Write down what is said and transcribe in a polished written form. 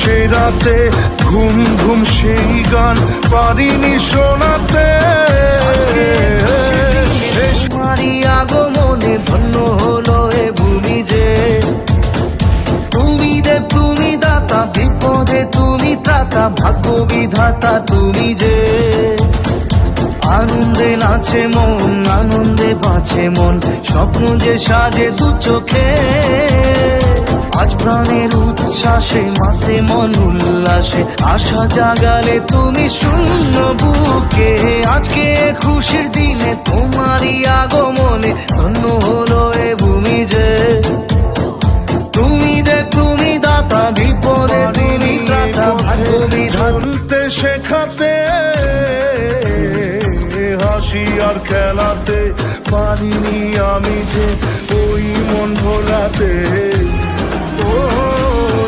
সে রাতে ঘুম ঘুম সেই গান পারিনি শোনাতে। তোমারই আগমনে ধন্য হলো এ ভূমি যে, তুমি দেব তুমি দাতা, বিপদে তুমি ত্রাতা, ভাগ্য বিধাতা তুমি যে। আনন্দে নাচে মন, আনন্দে বাঁচে মন, স্বপ্ন যে সাজে দু চোখে। আজ প্রাণের উচ্ছ্বাসে মাতে মন উল্লাসে, আশা জাগালে তুমি শূন্য বুকে। আজকে খুশির দিনে তোমারই আগমনে ধন্য হলো এ ভূমি যে, তুমি দেব তুমি দাতা, বিপদে তুমি ত্রাতা, ভাগ্য বিধাতা শেখাতে হাসি আর খেলাতে পারিনি আমি যে ওই মন ভোলাতে।